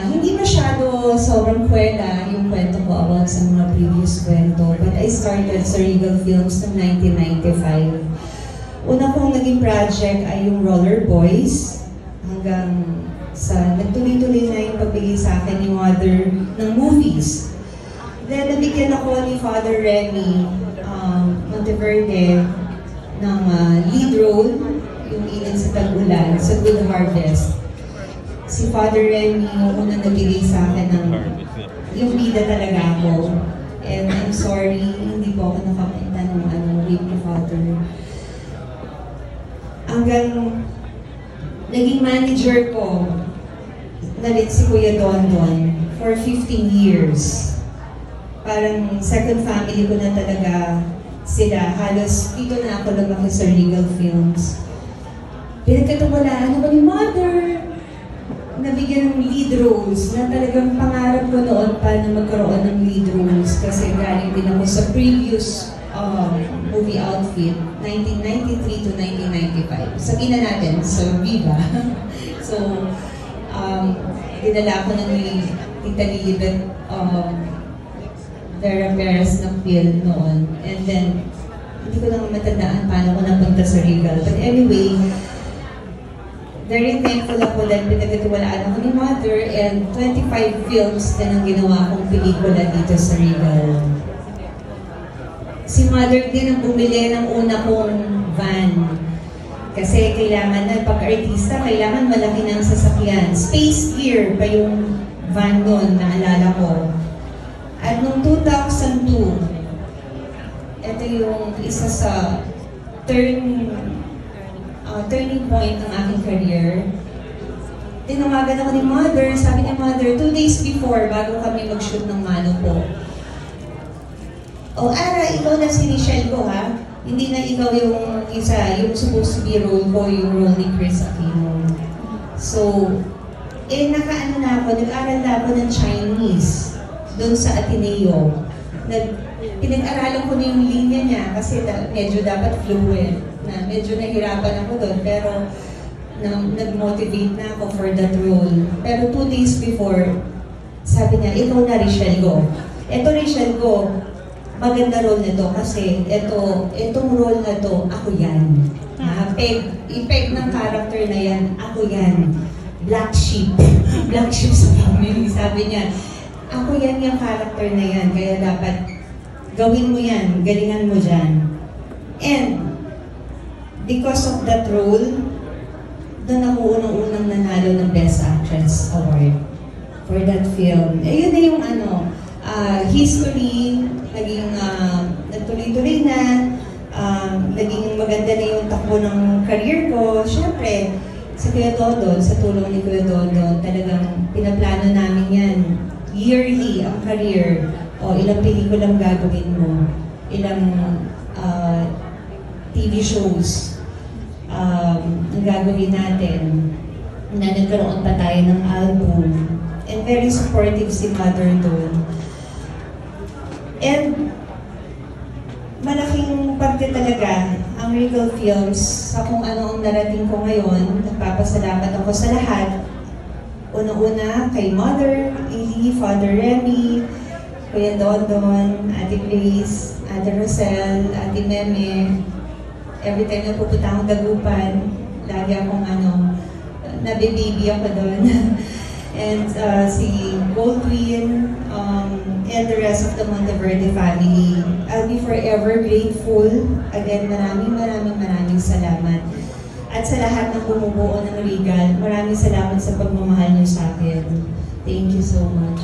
Hindi masyado sobrang kwela yung kwento ko about sa mga previous kwento. But I started sa Regal Films noong 1995. Una kong naging project ay yung Roller Boys. Hanggang sa nagtuloy-tuloy na yung pagbigay sa akin ni Mother ng movies. Then nabigyan ako ni Father Remy Monteverde ng lead role, yung Init sa Tag-Ulan, sa Good Harvest. Si Father Remy yung unang nabigay sa akin ng yung bida talaga ako. And I'm sorry, hindi po ako nakapunta ng rape ni Father. Hanggang naging manager ko na rin si Kuya Dondon for 15 years. Parang second family ko na talaga sila. Halos dito na ako lumaki sa Regal Films. Pinagkatiwalaan ako ni Mother. Nabigyan ng lead roles na talagang pangarap ko noon pa na magkaroon ng lead roles kasi galing din ako sa previous movie outfit, 1993 to 1995. Sabihin na natin, sa Viva. So, dinala ko ng Tita Lilibet Vera Perez ng film noon. And then, hindi ko lang matandaan paano ko napunta sa Regal. But anyway, very thankful ako dahil pinagkatiwalaan ako ni Mother and 25 films din ang ginawa kong pelikula dito sa Regal. Si Mother din ang bumili ng una kong van. Kasi kailangan na, pag-artista, kailangan malaki ng sasakyan. Space Gear pa yung van noon, naalala ko. At noong 2002, ito yung isa sa turning point ng aking career. Tinawagan ako ni Mother, sabi ni Mother, 2 days before, bago kami mag-shoot ng Mano po. O Ara, ikaw na si Richelle ko ha? Hindi na ikaw yung isa, yung supposed to be role ko, yung role ni Chris Aquino. So, nakaano na ako, nag-aral na ako ng Chinese doon sa Ateneo. Pinag-aralan ko na yung linya niya kasi medyo dapat fluent. Na medyo nahirapan ako doon, pero nag-motivate na ako for that role. Pero 2 days before, sabi niya, ikaw na Richelle Go. Ito Richelle Go, maganda role na to kasi itong role na to, ako yan. I-peg ng character na yan, ako yan. Black sheep. Black sheep sa family. Sabi niya, ako yan yung character na yan, kaya dapat gawin mo yan, galingan mo dyan. And because of that role, doon ako unang-unang nanalo ng Best Actress Award for that film. Yun na yung history, naging nagtuloy-tuloy na, naging maganda na yung takbo ng career ko. Siyempre, sa Kuya Dondon, sa tulong ni Kuya Dondon, talagang pinaplano namin yan. Yearly ang career. O ilang pelikulang gagawin mo, ilang TV shows ang gagawin natin, na nagkaroon pa tayo ng album. And very supportive si Mother doon. And malaking parte talaga ang Regal Films sa kung ano ang narating ko ngayon. Nagpapasalamat ako sa lahat. Una-una kay Mother, Ili, Father Remy, Kuya Dondon, Ate Grace, Ate Rosel, Ate Meme. Every time na pupunta akong Dagupan, lagi akong nabibaby ako doon. And si Goldwyn, and the rest of the Monteverde family. I'll be forever grateful. Again, maraming salamat. At sa lahat ng bumubuo ng Regal, maraming salamat sa pagmamahal niyo sa akin. Thank you so much.